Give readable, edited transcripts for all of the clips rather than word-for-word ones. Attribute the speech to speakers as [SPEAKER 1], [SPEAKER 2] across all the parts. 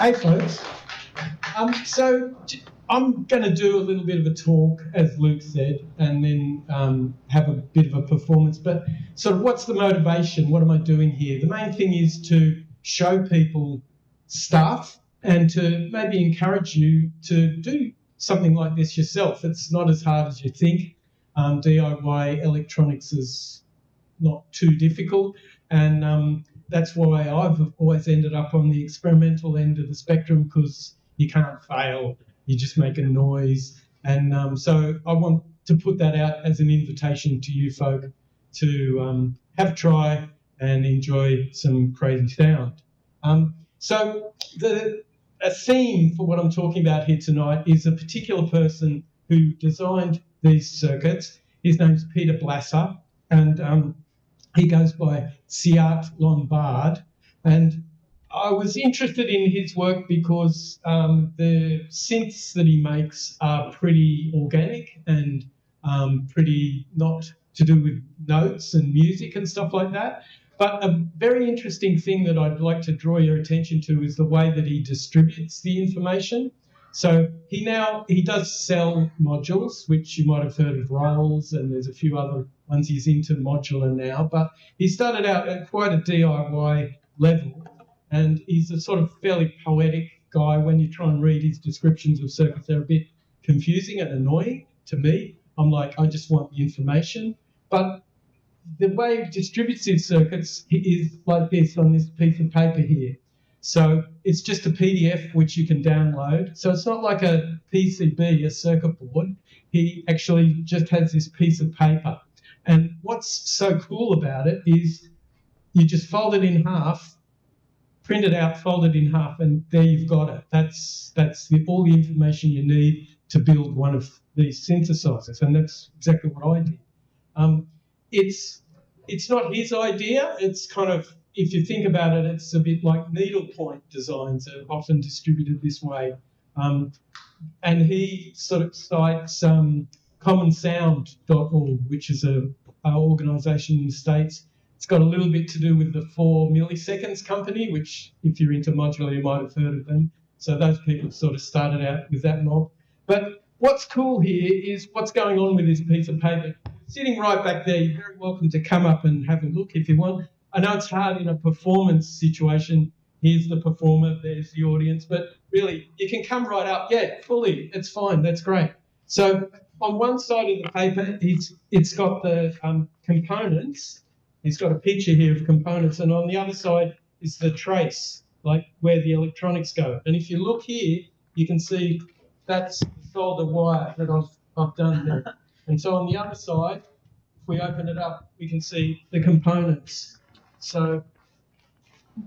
[SPEAKER 1] Hey folks, so I'm going to do a little bit of a talk, as Luke said, and then have a bit of a performance. But sort of what's the motivation? What am I doing here? The main thing is to show people stuff and to maybe encourage you to do something like this yourself. It's not as hard as you think. DIY electronics is not too difficult, and that's why I've always ended up on the experimental end of the spectrum, because you can't fail, you just make a noise. And so I want to put that out as an invitation to you folk to have a try and enjoy some crazy sound. So a theme for what I'm talking about here tonight is a particular person who designed these circuits. His name's Peter Blasser, and he goes by Siart Lombard. And I was interested in his work because the synths that he makes are pretty organic and pretty not to do with notes and music and stuff like that. But a very interesting thing that I'd like to draw your attention to is the way that he distributes the information. So he does sell modules, which you might have heard of Rolls, and there's a few other ones he's into modular now. But he started out at quite a DIY level, and he's a sort of fairly poetic guy. When you try and read his descriptions of circuits, they're a bit confusing and annoying to me. I'm like, I just want the information. But the way he distributes his circuits is like this on this piece of paper here. So it's just a PDF which you can download. So it's not like a PCB, a circuit board. He actually just has this piece of paper. And what's so cool about it is you just fold it in half, print it out, fold it in half, and there you've got it. That's all the information you need to build one of these synthesizers, and that's exactly what I did. It's not his idea. It's kind of, if you think about it, it's a bit like needlepoint designs are often distributed this way. And he sort of cites commonsound.org, which is an organisation in the States. It's got a little bit to do with the 4 milliseconds company, which if you're into modular, you might have heard of them. So those people sort of started out with that mob. But what's cool here is what's going on with this piece of paper. Sitting right back there, you're very welcome to come up and have a look if you want. I know it's hard in a performance situation. Here's the performer, there's the audience, but really, you can come right up. Yeah, fully, it's fine, that's great. So on one side of the paper, it's got the components. He's got a picture here of components, and on the other side is the trace, like where the electronics go. And if you look here, you can see that's the solder wire that I've done there. And so on the other side, if we open it up, we can see the components. So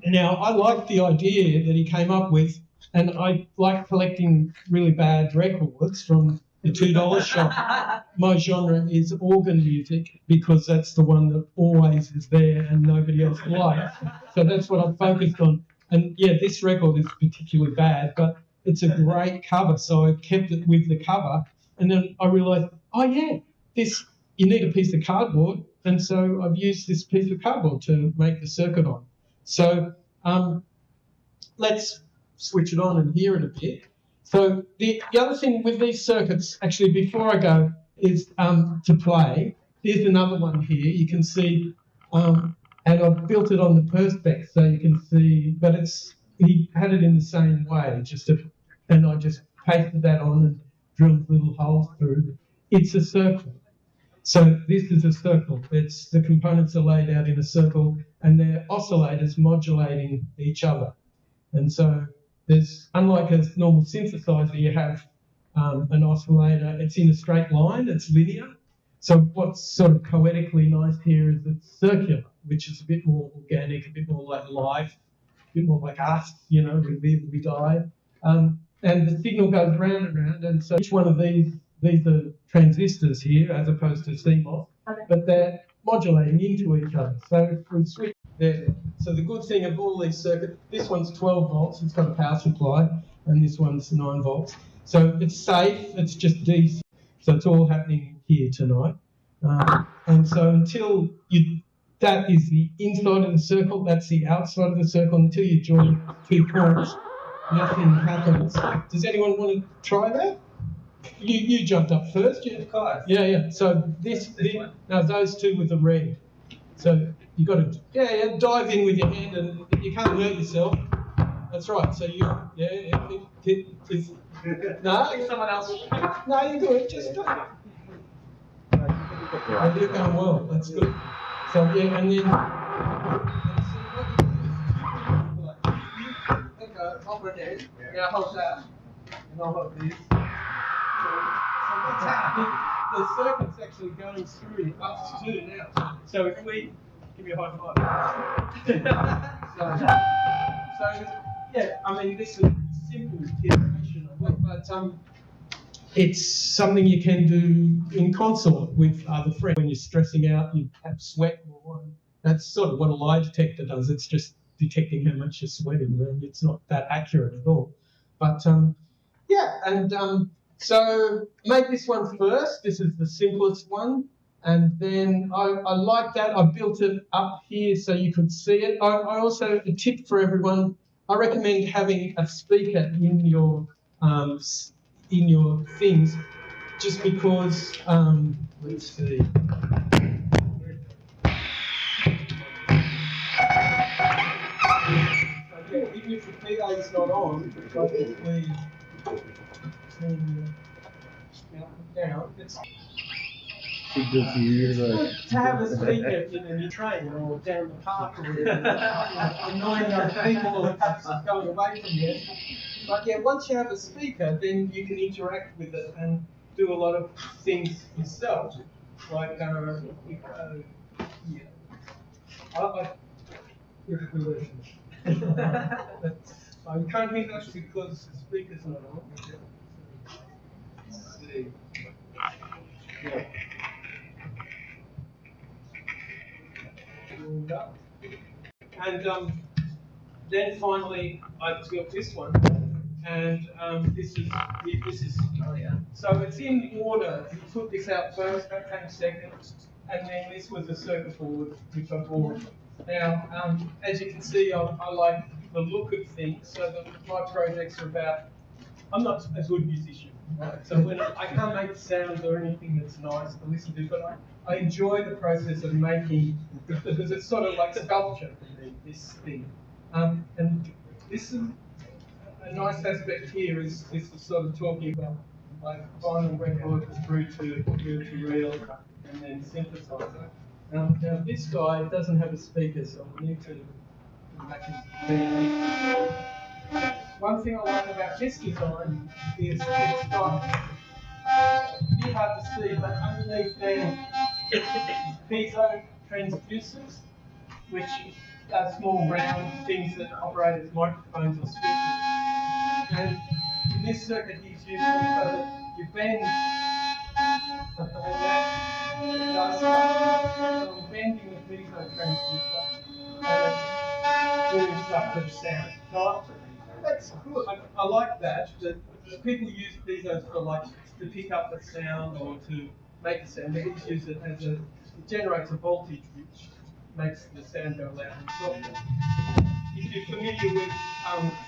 [SPEAKER 1] now I like the idea that he came up with, and I like collecting really bad records from the $2 shop. My genre is organ music because that's the one that always is there and nobody else likes. So that's what I'm focused on. And yeah, this record is particularly bad, but it's a great cover. So I kept it with the cover, and then I realised, oh yeah, you need a piece of cardboard. And so I've used this piece of cardboard to make the circuit on. So let's switch it on and hear it a bit. So the other thing with these circuits, actually, before I go, is to play. Here's another one here. You can see, and I've built it on the Perspex so you can see, but he had it in the same way, and I just pasted that on and drilled little holes through. It's a circle. So this is a circle. The components are laid out in a circle, and they're oscillators modulating each other. And so there's, unlike a normal synthesizer, you have an oscillator. It's in a straight line. It's linear. So what's sort of poetically nice here is it's circular, which is a bit more organic, a bit more like life, a bit more like us. We live, we die. And the signal goes round and round. And so each one of these are transistors here as opposed to CMOS, but they're modulating into each other. So if we switch there. So the good thing of all these circuits, this one's 12 volts, it's got a power supply, and this one's 9 volts. So it's safe, it's just DC. So it's all happening here tonight. And so until that is the inside of the circle, that's the outside of the circle, until you join 2 points, nothing happens. Does anyone want to try that? You jumped up first. Yeah. So those two with the red. So you got to dive in with your hand, and you can't hurt yourself. That's right. So no,
[SPEAKER 2] someone else.
[SPEAKER 1] No, you're good. Just go. You're going well. That's good. So and then.
[SPEAKER 2] Over there. Yeah, hold that. And I'll hold this. So
[SPEAKER 1] what's happening? The circuit's actually going through us too now. So if we give you a high five. so yeah, I mean this is a simple demonstration of it, but it's something you can do in consort with other friends. When you're stressing out, you have sweat. That's sort of what a lie detector does. It's just detecting how much you're sweating, and it's not that accurate at all. But so make this one first. This is the simplest one, and then I like that. I built it up here so you could see it. I also, a tip for everyone, I recommend having a speaker in your things, just because. Let's see. Even if the PA is not on, I can please turn down. It's good to have a speaker in a new train or down the park or annoying other people or perhaps going away from you. But yeah, once you have a speaker, then you can interact with it and do a lot of things yourself. Like, I can't hear that because the speaker's not on. Let's see. Yeah. And then finally, I built this one, and this is so it's in order. You put this out first, that came second, and then this was a circuit board which I bought. Now, as you can see, I like the look of things, so my projects are about. I'm not a good musician, right? So when I can't make sounds or anything that's nice to listen to, but I enjoy the process of making, because it's sort of like sculpture for me, this thing. And this is a nice aspect here is sort of talking about like vinyl record through to reel and then synthesizer. Now this guy doesn't have a speaker, so I need to make his band. One thing I like about this design is it's got, it's a bit hard to see, but underneath there, piezo transducers, which are small round things that operate as microphones or speakers. And in this circuit, he's used them so that you bend, and that does stuff. So I'm bending the piezo transducer, and it's doing stuff to the sound. So that's good. I like that. That people use piezo for like to pick up the sound or to make a sound. They just use it as it generates a voltage which makes the sound go louder and softer. If you're familiar with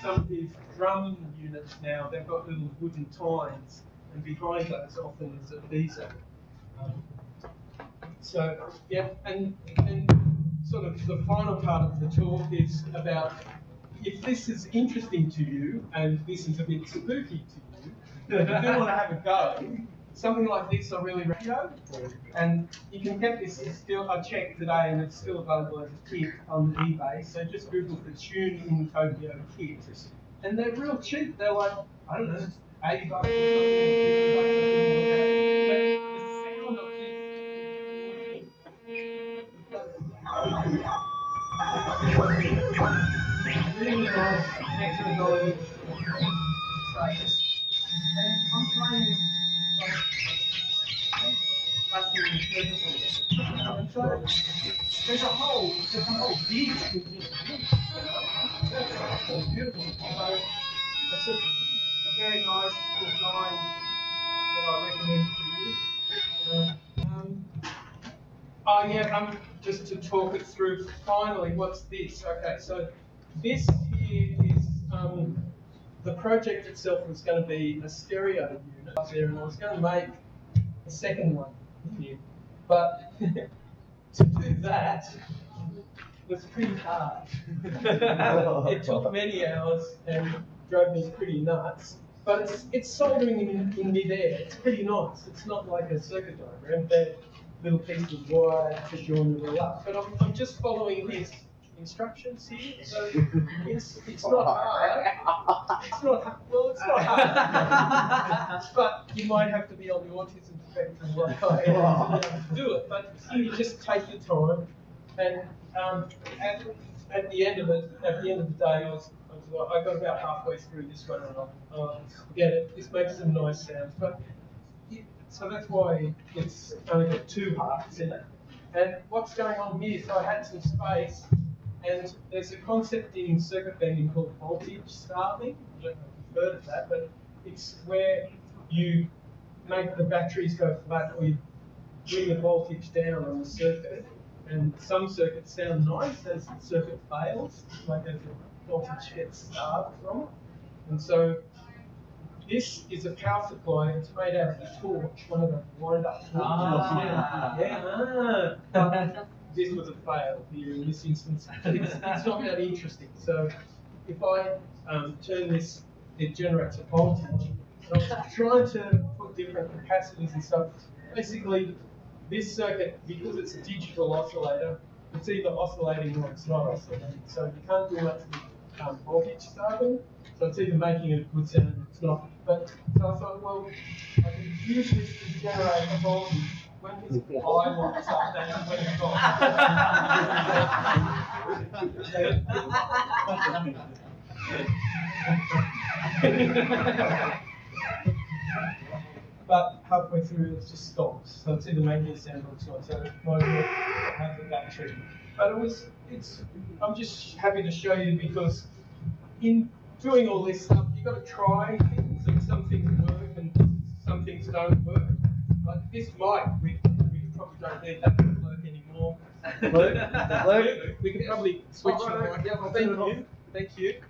[SPEAKER 1] some of these drum units now, they've got little wooden tines, and behind those often is a piezo. So yeah, and sort of the final part of the talk is about, if this is interesting to you and this is a bit spooky to you, if you do want to have a go, something like this I really recommend. And you can get this, still, I checked today and it's still available as a kit on eBay. So just Google for Tune in Tokyo kit. And they're real cheap. They're like, I don't know, $80 or something, $50 But the sound of this really nice methodology. And I'm trying this and so there's a whole beat. It's beautiful. So it's a very nice design that I recommend to you. Just to talk it through finally, what's this? Okay, so this here is the project itself was going to be a stereo unit up there, and I was going to make a second one here. But to do that was pretty hard. It took many hours and drove me pretty nuts. But it's soldering in mid-air. It's pretty nice. It's not like a circuit diagram. They're little pieces of wire to join it all up. But I'm just following his instructions here. So it's not hard. It's not hard. Well, it's not hard. But you might have to be on the autism spectrum like I am to do it. But you just take your time. And at the end of it, at the end of the day, I got about halfway through this one, and I forget it. This makes some nice sounds, but so that's why it's only got 2 parts in it. And what's going on here? So I had some space, and there's a concept in circuit bending called voltage starving. I don't know if you've heard of that, but it's where you make the batteries go flat, or you bring the voltage down on the circuit. And some circuits sound nice as the circuit fails, like as the voltage gets starved from it. And so this is a power supply. It's made out of a torch, one of the wind-up torches. But this was a fail here in this instance. It's not that interesting. So if I turn this, it generates a voltage. And I was trying to put different capacitors and stuff. Basically, this circuit, because it's a digital oscillator, it's either oscillating or it's not oscillating. So you can't do much with voltage starving. So it's either making a good sound or it's not. But so I thought, well, I can use this to generate a voltage. When his eye lights up, that's when it's on. But halfway through, it just stops. So it's either making a sound or it's not. So it might have the battery. But I'm just happy to show you, because in doing all this stuff, you've got to try things, and some things work and some things don't work. Like this mic, we probably don't need that to work anymore. Luke, we could probably switch the mic. Thank you.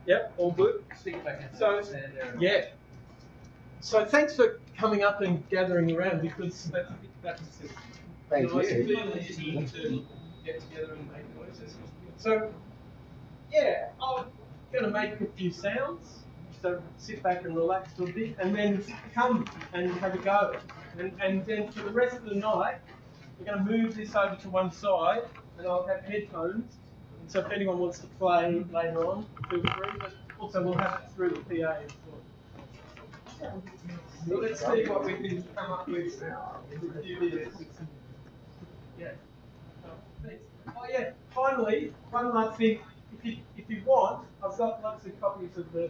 [SPEAKER 1] Yep, all good. So, yeah. So thanks for coming up and gathering around, because that's
[SPEAKER 3] Thank you.
[SPEAKER 1] to get together and make noises. So yeah, I'm going to make a few sounds. So sit back and relax a bit, and then come and have a go. And then for the rest of the night, we're going to move this over to one side, and I'll have headphones. And so if anyone wants to play later on, feel free. But also we'll have it through the PA as well. So let's see what we can come up with in a few minutes. Yeah. Oh yeah. Finally, one last thing. If you want, I've got lots of copies of the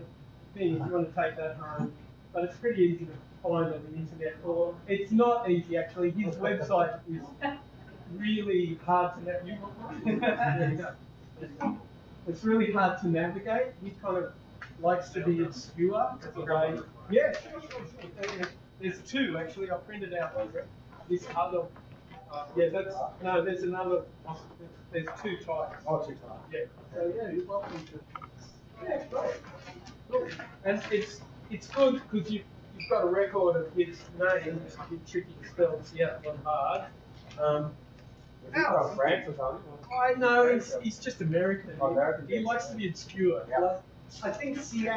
[SPEAKER 1] thing. If you want to take that home, but it's pretty easy to find on the internet. Or it's not easy actually. His website is really hard to navigate. It's really hard to navigate. He kind of likes to be obscure. Yeah, sure. There's 2 actually. I printed out this other. Yeah, there's another. There's 2 types.
[SPEAKER 3] Oh, 2 types.
[SPEAKER 1] Yeah. So yeah, you're welcome to. Yeah, great. Look, and it's good because you've got a record of his name. It's a bit tricky to spell. It's one hard.
[SPEAKER 3] Is he from France or something?
[SPEAKER 1] I know he's just American.
[SPEAKER 3] Oh, American.
[SPEAKER 1] He likes to be obscure.
[SPEAKER 3] Yeah.
[SPEAKER 1] Like, I think Seat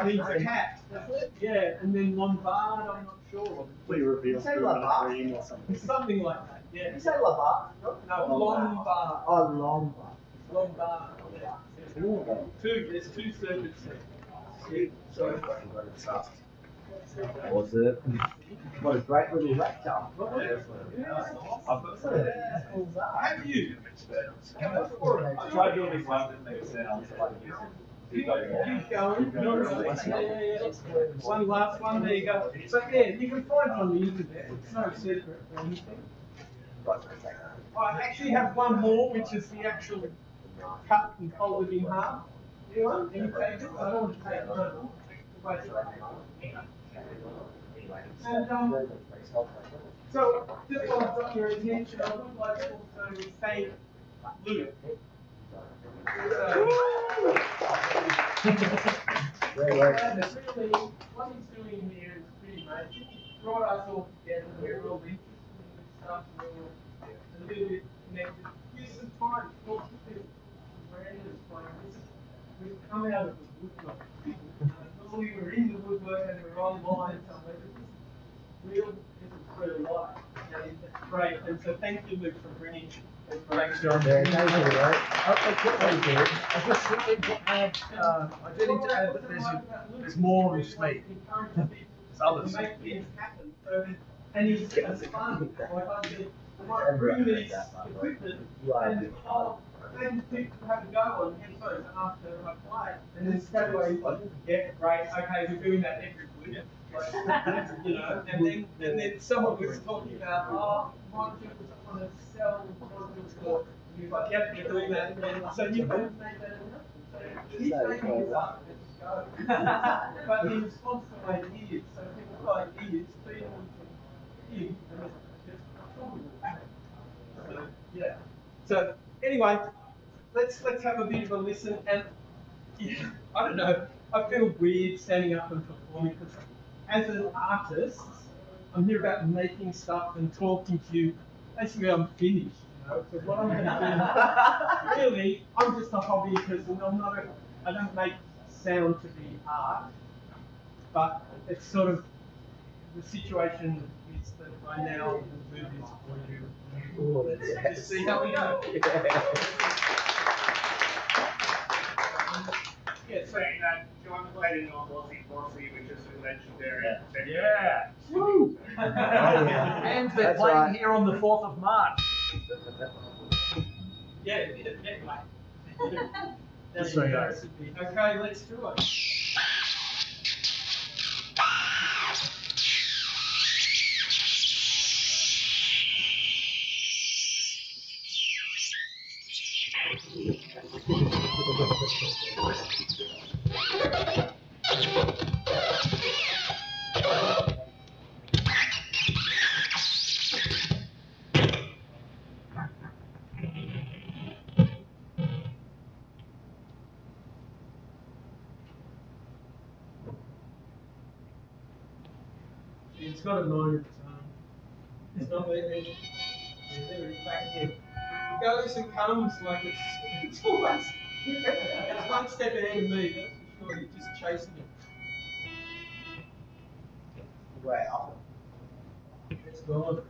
[SPEAKER 1] means a cat. That's it. Yeah, and then Lombard, I'm not sure.
[SPEAKER 4] Completely reveals
[SPEAKER 3] Say
[SPEAKER 4] through
[SPEAKER 3] Lamar?
[SPEAKER 4] a dream or something.
[SPEAKER 1] Something like that. Yeah.
[SPEAKER 3] Did you say Labar?
[SPEAKER 1] No, Lombard.
[SPEAKER 3] Oh, Lombard.
[SPEAKER 1] Lombard. Yeah. 2. There's 2 circuits there. So.
[SPEAKER 3] Was it? What a great little raptor.
[SPEAKER 1] Have you?
[SPEAKER 4] I tried doing these ones that make sounds like
[SPEAKER 1] Keep going. One last one. There you go. So yeah, you can find it on the internet. It's no secret or anything. I actually have one more, which is the actual cut and folded in half. Anyone? Any takers? I don't want to take one. And so, just while I've got your attention, I would like to also thank Luke.
[SPEAKER 3] Great work.
[SPEAKER 1] It's really, what he's doing here is pretty amazing. He brought us all together. We're all interested in stuff. We're a little bit connected. Use some time to talk to people. Miranda's playing. We've come out of the woodwork. Normally we're in the woodwork and we're online somewhere. This is real life. And it's great. And so thank you, Luke, for bringing it.
[SPEAKER 3] Thanks, John. Thank you, right?
[SPEAKER 4] I just need to add, I do need to add that there's more than sleep. There's others.
[SPEAKER 1] Make things happen. So, and it's fun. Like I said, I might bring these equipment and then people have a go on headphones after I play, and then straight away, yeah, great, okay, we're doing that every week. You know, and then someone was talking about, oh, modules, I want to sell modules for you, like, yep, you're doing that, and so you don't make that enough. So he's making his up, let's go. But the response to ideas, so people got ideas, feed them to him, and it's probably so, yeah. So anyway, let's have a bit of a listen, and yeah, I don't know, I feel weird standing up and performing because as an artist, I'm here about making stuff and talking to you. Basically, I'm finished, you know. So what I'm going to do, really, I'm just a hobby person. I don't make sound to be art, but it's sort of the situation is that I now do this for you.
[SPEAKER 3] Oh, that's
[SPEAKER 1] Just see how we go.
[SPEAKER 4] Yeah, saying that John played in Bossy, which is a legendary.
[SPEAKER 5] Yeah.
[SPEAKER 4] Woo!
[SPEAKER 5] And they're
[SPEAKER 3] That's
[SPEAKER 5] playing
[SPEAKER 3] right.
[SPEAKER 5] here on the 4th of March.
[SPEAKER 1] Yeah, anyway.
[SPEAKER 5] Just so you know.
[SPEAKER 1] Okay, let's do it. It's got a mind of its own. It's not very back here. It goes and comes like it's always it's one step ahead of me, that's for sure. You're just chasing it.
[SPEAKER 3] Wow.
[SPEAKER 1] It's gone.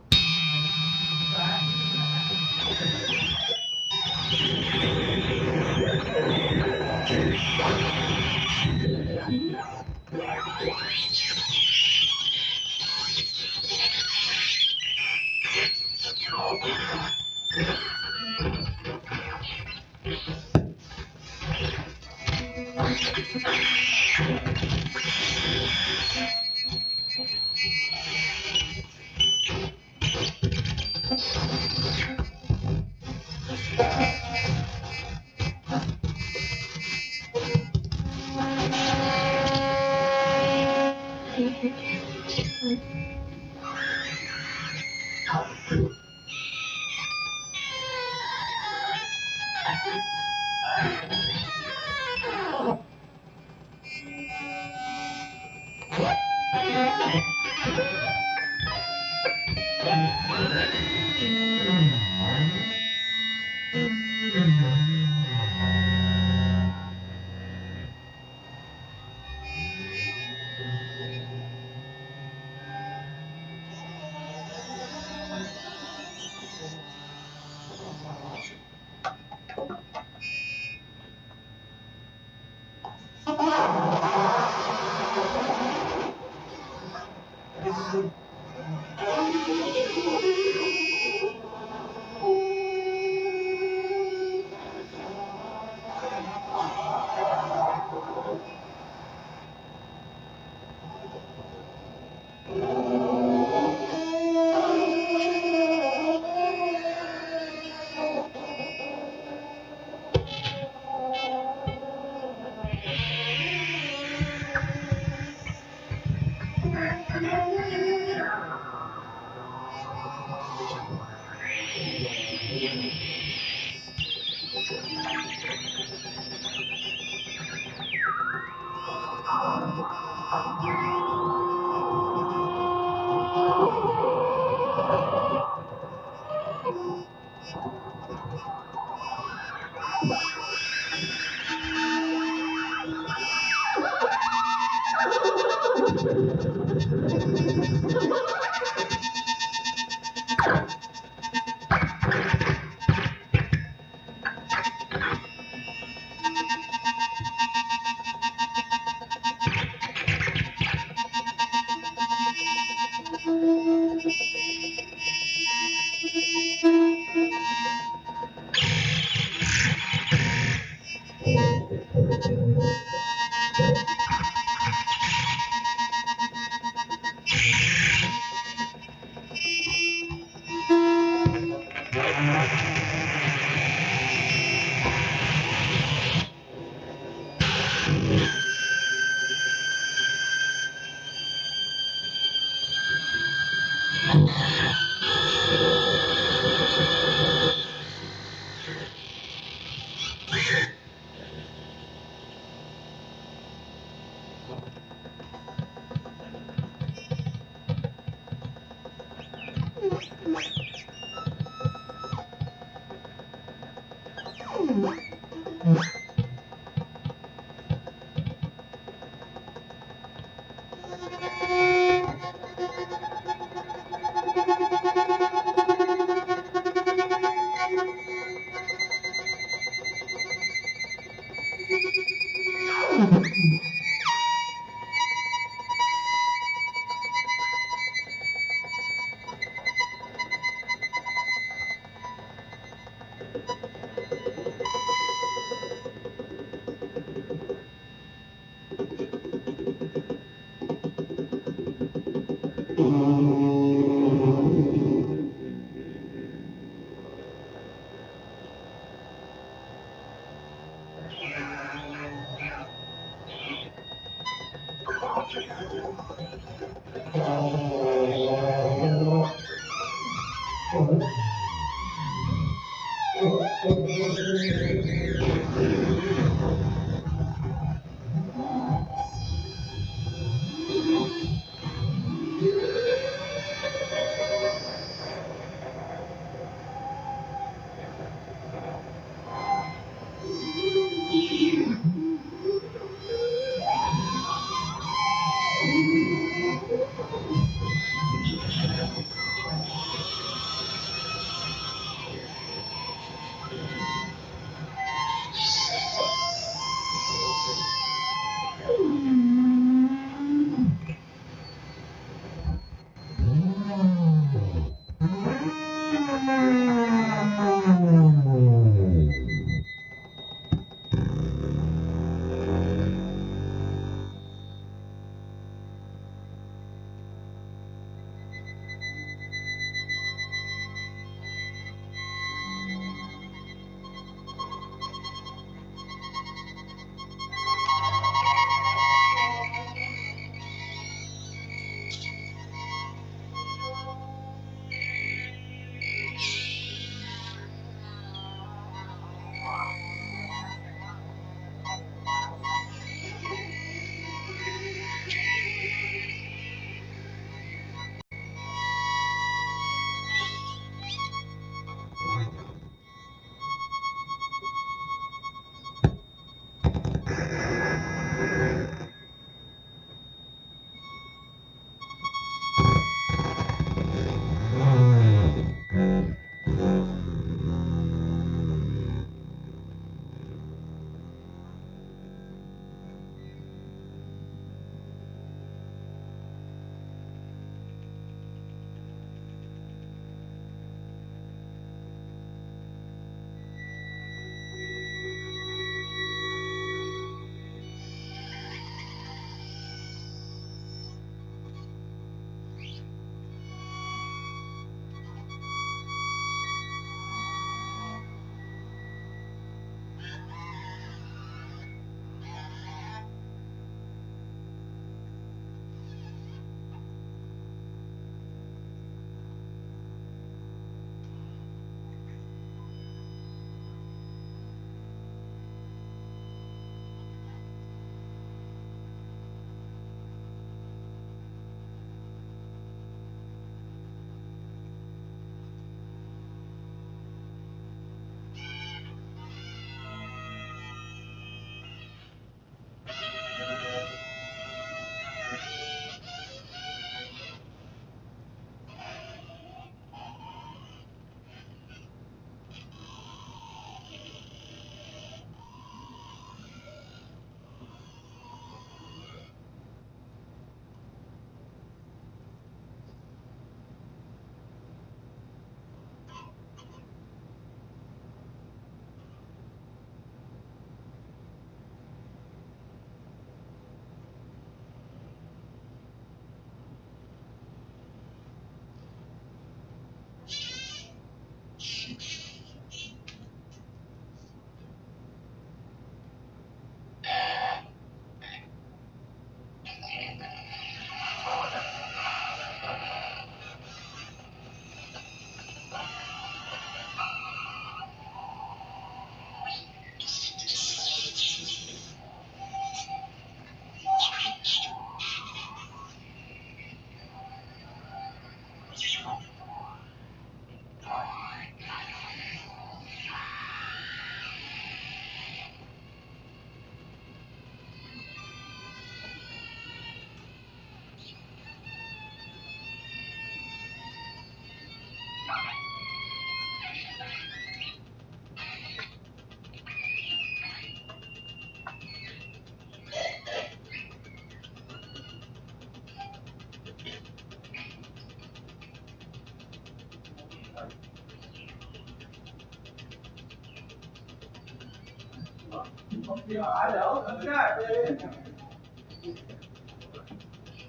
[SPEAKER 2] I know, let's go.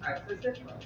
[SPEAKER 2] Alright, so this one.